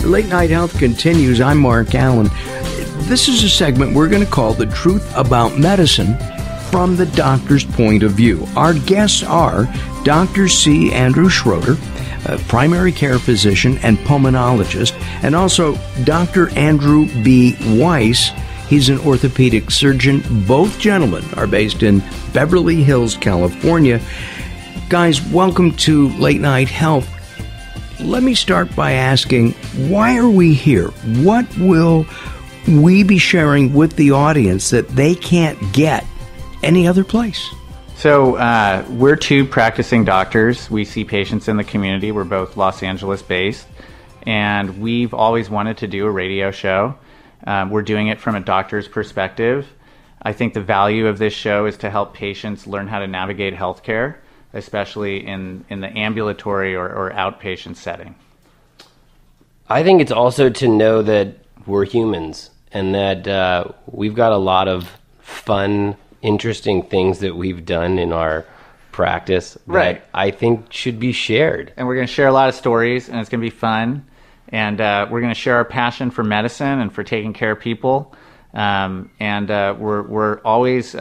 Late Night Health continues. I'm Mark Alyn. This is a segment we're going to call The Truth About Medicine from the Doctor's Point of View. Our guests are Dr. C. Andrew Schroeder, a primary care physician and pulmonologist, and also Dr. Andrew B. Weiss. He's an orthopedic surgeon. Both gentlemen are based in Beverly Hills, California. Guys, welcome to Late Night Health. Let me start by asking, why are we here? What will we be sharing with the audience that they can't get any other place? So we're two practicing doctors. We see patients in the community. We're both Los Angeles based, and we've always wanted to do a radio show. We're doing it from a doctor's perspective. I think the value of this show is to help patients learn how to navigate healthcare, especially in the ambulatory or outpatient setting. I think it's also to know that we're humans and that we've got a lot of fun, interesting things that we've done in our practice that I think should be shared. And we're going to share a lot of stories, and it's going to be fun. And we're going to share our passion for medicine and for taking care of people. We're always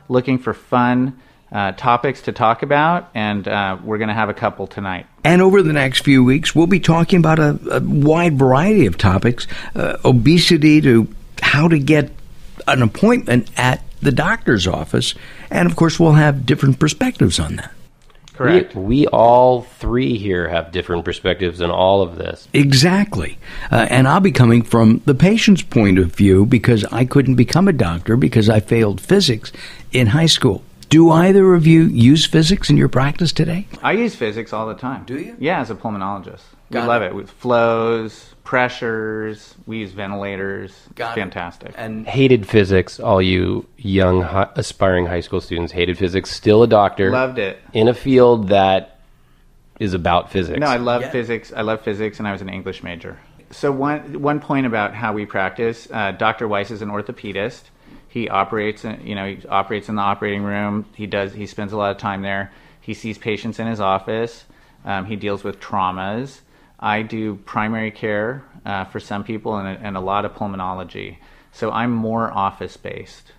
looking for fun topics to talk about, and we're going to have a couple tonight. And over the next few weeks, we'll be talking about a wide variety of topics, obesity to how to get an appointment at the doctor's office. And, of course, we'll have different perspectives on that. Correct. We all three here have different perspectives on all of this. Exactly. And I'll be coming from the patient's point of view because I couldn't become a doctor because I failed physics in high school. Do either of you use physics in your practice today? I use physics all the time. Do you? Yeah, as a pulmonologist. We love it. With flows, pressures, we use ventilators. It's fantastic. And hated physics, all you young aspiring high school students hated physics. Still a doctor. Loved it. In a field that is about physics. No, I love physics. I love physics, and I was an English major. So one point about how we practice, Dr. Weiss is an orthopedist. He operates in the operating room. He spends a lot of time there. He sees patients in his office. He deals with traumas. I do primary care for some people and a lot of pulmonology. So I'm more office-based.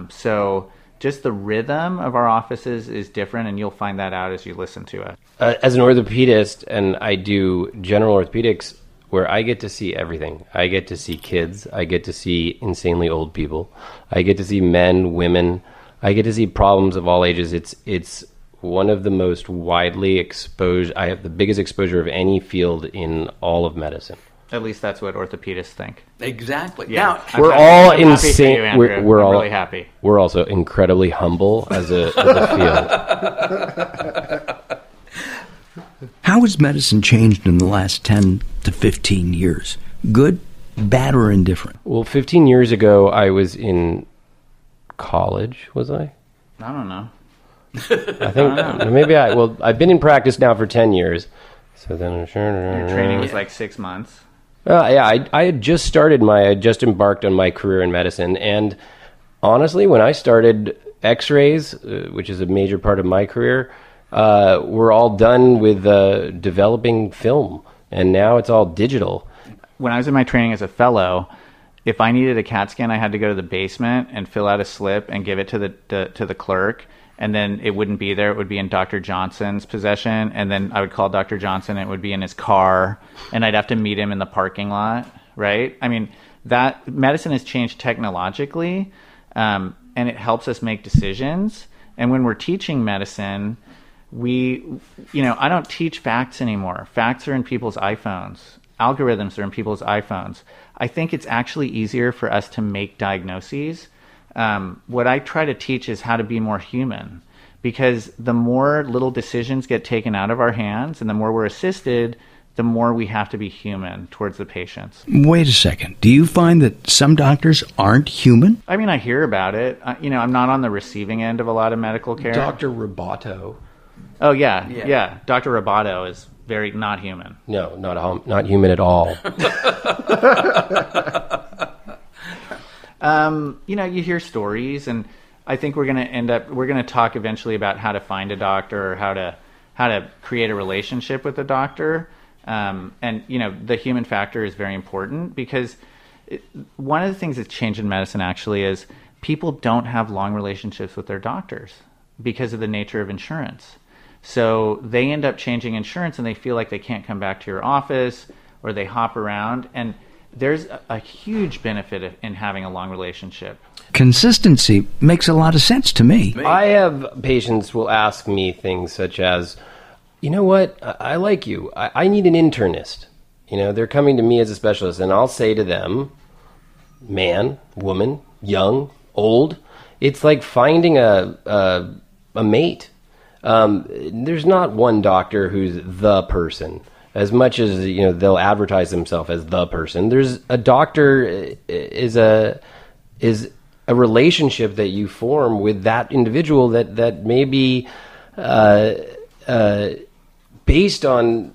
So just the rhythm of our offices is different, and you'll find that out as you listen to it. As an orthopedist, and I do general orthopedics, where I get to see everything. I get to see kids. I get to see insanely old people. I get to see men, women. I get to see problems of all ages. It's one of the most widely exposed. I have the biggest exposure of any field in all of medicine. At least that's what orthopedists think. Exactly. Yeah. Now, we're all insane. We're all really happy. We're also incredibly humble as a field. How has medicine changed in the last 10 to 15 years? Good, bad, or indifferent? Well, 15 years ago, I was in college, was I? I don't know. I think maybe I've been in practice now for 10 years. So then your training was like 6 months. Yeah, I had just embarked on my career in medicine. And honestly, when I started x-rays, which is a major part of my career, we're all done with developing film. And now it's all digital. When I was in my training as a fellow, if I needed a CAT scan, I had to go to the basement and fill out a slip and give it to the clerk. And then it wouldn't be there. It would be in Dr. Johnson's possession. And then I would call Dr. Johnson. And it would be in his car. And I'd have to meet him in the parking lot, right? I mean, that medicine has changed technologically, and it helps us make decisions. And when we're teaching medicine, I don't teach facts anymore. Facts are in people's iPhones. Algorithms are in people's iPhones. I think it's actually easier for us to make diagnoses. What I try to teach is how to be more human, because the more little decisions get taken out of our hands and the more we're assisted, the more we have to be human towards the patients. Wait a second. Do you find that some doctors aren't human? I mean, I hear about it. I'm not on the receiving end of a lot of medical care. Dr. Roboto. Oh, yeah. Dr. Roboto is very not human. No, not human at all. You hear stories, and I think we're going to talk eventually about how to find a doctor or how to create a relationship with a doctor. And, the human factor is very important because one of the things that's changed in medicine actually is people don't have long relationships with their doctors because of the nature of insurance. So they end up changing insurance and they feel like they can't come back to your office, or they hop around. And there's a huge benefit in having a long relationship. Consistency makes a lot of sense to me. I have patients will ask me things such as, you know what, I like you. I need an internist. They're coming to me as a specialist, and I'll say to them, man, woman, young, old, it's like finding a mate. There's not one doctor who's the person. As much as they'll advertise themselves as the person, there's a doctor is a relationship that you form with that individual that may be based on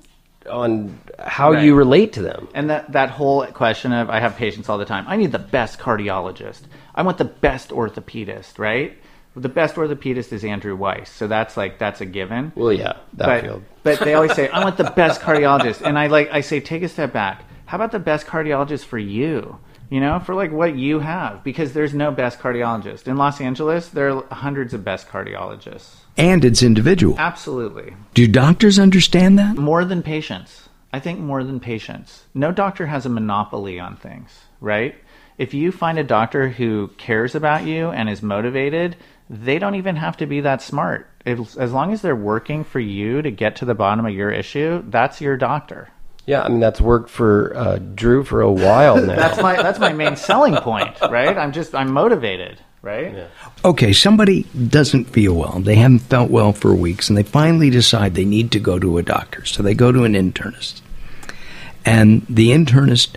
how you relate to them. And that whole question of, I have patients all the time, I need the best cardiologist. I want the best orthopedist, right? The best orthopedist is Andrew Weiss, so that's a given. Well, yeah, field. But they always say, I want the best cardiologist. And I say, take a step back. How about the best cardiologist for you? For what you have, because there's no best cardiologist. In Los Angeles, there are hundreds of best cardiologists. And it's individual. Absolutely. Do doctors understand that? More than patients. I think more than patients. No doctor has a monopoly on things, right? If you find a doctor who cares about you and is motivated, they don't even have to be that smart. As long as they're working for you to get to the bottom of your issue, that's your doctor. Yeah, I mean, that's worked for Drew for a while now. That's my main selling point, right? I'm motivated, right? Yeah. Okay, somebody doesn't feel well. They haven't felt well for weeks, and they finally decide they need to go to a doctor. So they go to an internist. And the internist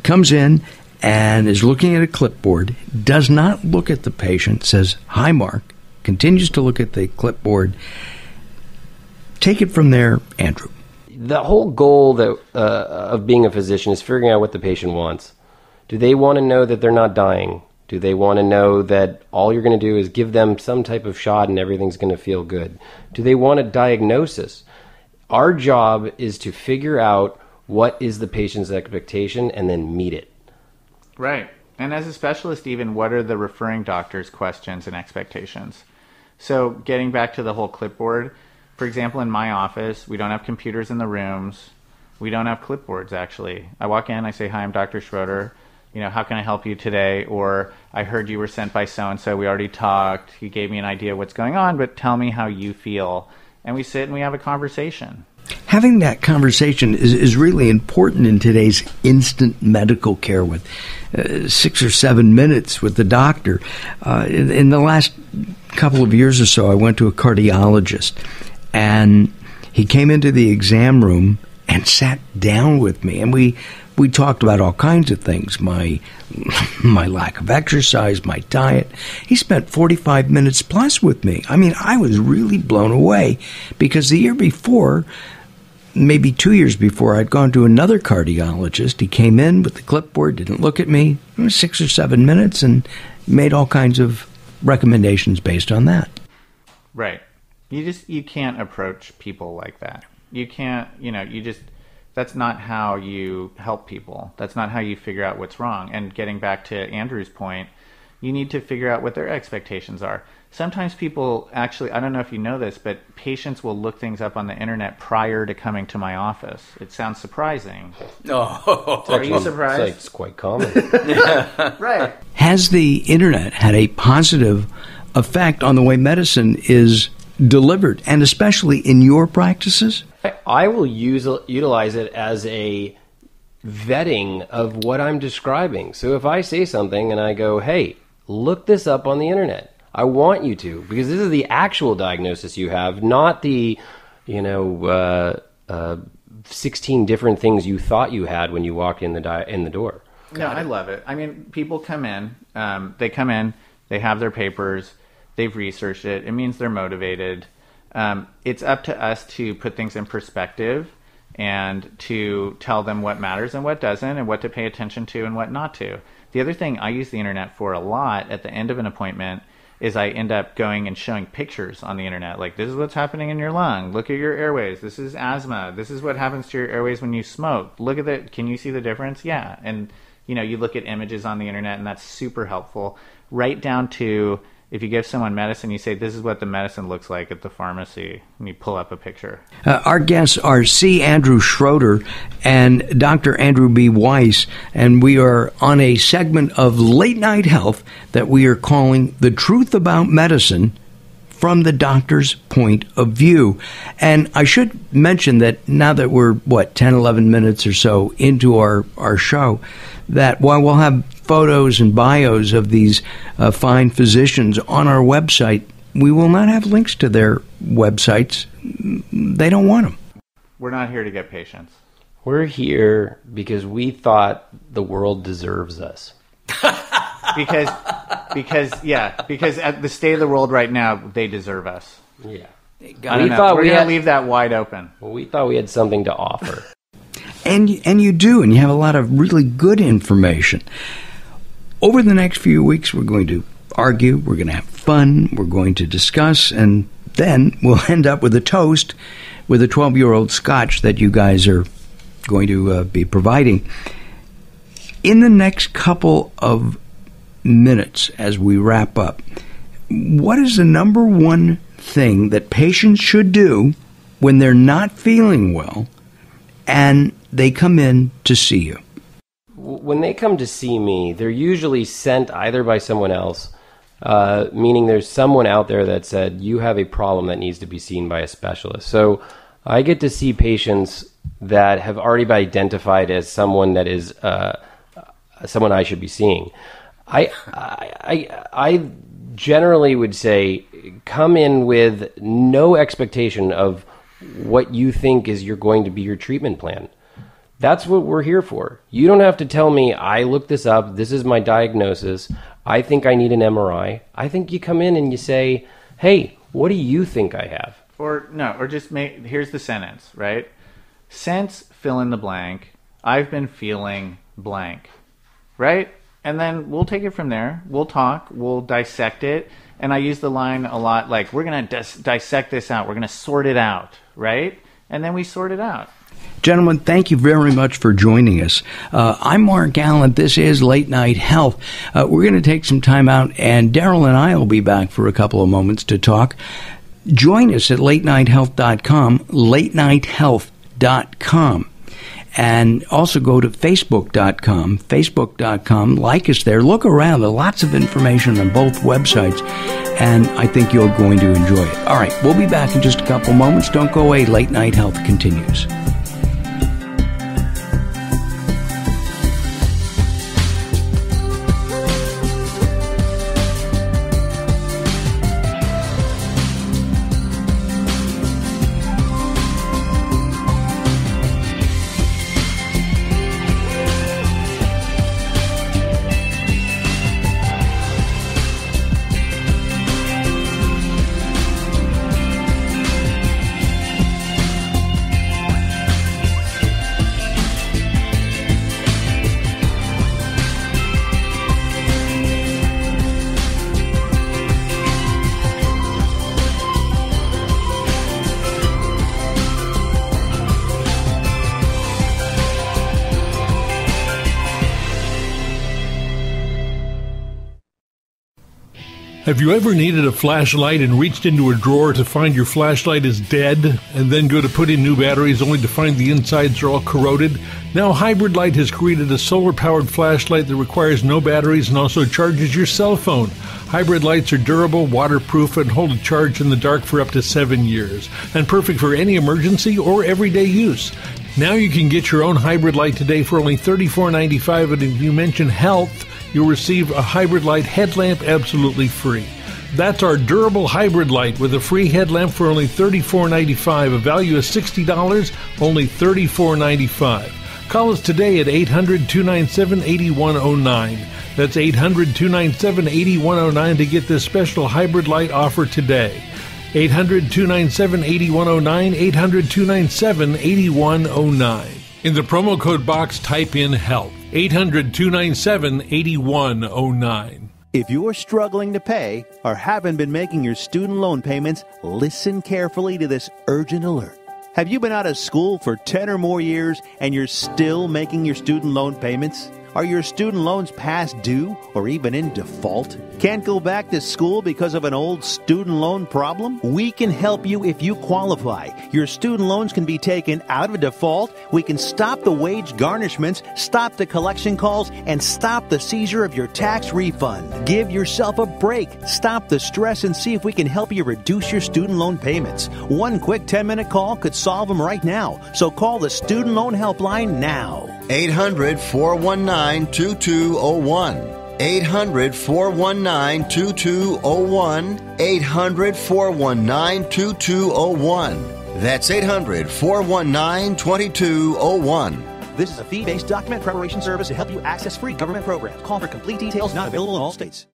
comes in and is looking at a clipboard, does not look at the patient, says, "Hi, Mark," continues to look at the clipboard. Take it from there, Andrew. The whole goal of being a physician is figuring out what the patient wants. Do they want to know that they're not dying? Do they want to know that all you're going to do is give them some type of shot and everything's going to feel good? Do they want a diagnosis? Our job is to figure out what is the patient's expectation and then meet it. Right. And as a specialist, even, what are the referring doctor's questions and expectations? So getting back to the whole clipboard, for example, in my office, we don't have computers in the rooms. We don't have clipboards, actually. I walk in, I say, "Hi, I'm Dr. Schroeder. How can I help you today?" Or, "I heard you were sent by so-and-so. We already talked. He gave me an idea of what's going on, but tell me how you feel." And we sit and we have a conversation. Having that conversation is really important in today's instant medical care with 6 or 7 minutes with the doctor. In the last couple of years or so, I went to a cardiologist, and he came into the exam room and sat down with me, and we talked about all kinds of things, my lack of exercise, my diet. He spent 45 minutes plus with me. I mean, I was really blown away because the year before, maybe 2 years before, I'd gone to another cardiologist. He came in with the clipboard, didn't look at me, 6 or 7 minutes, and made all kinds of recommendations based on that. Right. You can't approach people like that. You can't, that's not how you help people. That's not how you figure out what's wrong. And getting back to Andrew's point, you need to figure out what their expectations are. Sometimes people actually, I don't know if you know this, but patients will look things up on the internet prior to coming to my office. It sounds surprising. Oh, are you surprised? It's quite common. Right. Has the internet had a positive effect on the way medicine is delivered, and especially in your practices? I will utilize it as a vetting of what I'm describing. So if I say something and I go, "Hey, look this up on the internet," I want you to, because this is the actual diagnosis you have, not the 16 different things you thought you had when you walked in the door. No, I love it. I mean, people come in, they have their papers, they've researched it. It means they're motivated. It's up to us to put things in perspective and to tell them what matters and what doesn't, and what to pay attention to and what not to. The other thing I use the internet for a lot at the end of an appointment is I end up going and showing pictures on the internet. Like, this is what's happening in your lung. Look at your airways. This is asthma. This is what happens to your airways when you smoke. Look at it. Can you see the difference? Yeah. And, you look at images on the internet, and that's super helpful. Right down to, if you give someone medicine, you say, this is what the medicine looks like at the pharmacy, and you pull up a picture. Our guests are C. Andrew Schroeder and Dr. Andrew B. Weiss, and we are on a segment of Late Night Health that we are calling The Truth About Medicine from the Doctor's Point of View. And I should mention that now that we're, 10, 11 minutes or so into our show, that while we'll have photos and bios of these fine physicians on our website, we will not have links to their websites. They don't want them. We're not here to get patients. We're here because we thought the world deserves us. because at the state of the world right now, they deserve us. Yeah. We're going to leave that wide open. Well, we thought we had something to offer. And you do, and you have a lot of really good information. Over the next few weeks, we're going to argue, we're going to have fun, we're going to discuss, and then we'll end up with a toast with a 12-year-old scotch that you guys are going to be providing. In the next couple of minutes, as we wrap up, what is the number one thing that patients should do when they're not feeling well and they come in to see you? When they come to see me, they're usually sent either by someone else, meaning there's someone out there that said, you have a problem that needs to be seen by a specialist. So I get to see patients that have already been identified as someone that is someone I should be seeing. I generally would say come in with no expectation of what you think is going to be your treatment plan. That's what we're here for. You don't have to tell me, I looked this up, this is my diagnosis, I think I need an MRI. I think you come in and you say, hey, what do you think I have? Or just here's the sentence, right? Since fill in the blank, I've been feeling blank, right? And then we'll take it from there. We'll talk, we'll dissect it. And I use the line a lot, like, we're going to dissect this out. We're going to sort it out, right? And then we sort it out. Gentlemen, thank you very much for joining us. I'm Mark Alyn. This is Late Night Health. We're going to take some time out, and Daryl and I will be back for a couple of moments to talk. Join us at latenighthealth.com, latenighthealth.com. And also go to facebook.com, like us there. Look around. There are lots of information on both websites, and I think you're going to enjoy it. All right, we'll be back in just a couple moments. Don't go away. Late Night Health continues. Have you ever needed a flashlight and reached into a drawer to find your flashlight is dead, and then go to put in new batteries only to find the insides are all corroded? Now Hybrid Light has created a solar-powered flashlight that requires no batteries and also charges your cell phone. Hybrid lights are durable, waterproof, and hold a charge in the dark for up to 7 years, and perfect for any emergency or everyday use. Now you can get your own Hybrid Light today for only $34.95, and if you mention health, you'll receive a Hybrid Light headlamp absolutely free. That's our durable Hybrid Light with a free headlamp for only $34.95. A value of $60, only $34.95. Call us today at 800-297-8109. That's 800-297-8109 to get this special Hybrid Light offer today. 800-297-8109, 800-297-8109. In the promo code box, type in HEALTH. 800-297-8109. If you're struggling to pay or haven't been making your student loan payments, listen carefully to this urgent alert. Have you been out of school for 10 or more years and you're still making your student loan payments? Are your student loans past due or even in default? Can't go back to school because of an old student loan problem? We can help you if you qualify. Your student loans can be taken out of default. We can stop the wage garnishments, stop the collection calls, and stop the seizure of your tax refund. Give yourself a break. Stop the stress and see if we can help you reduce your student loan payments. One quick 10-minute call could solve them right now. So call the Student Loan Helpline now. 800-419-2201. 800-419-2201. 800-419-2201. That's 800-419-2201. This is a fee-based document preparation service to help you access free government programs. Call for complete details. Not available in all states.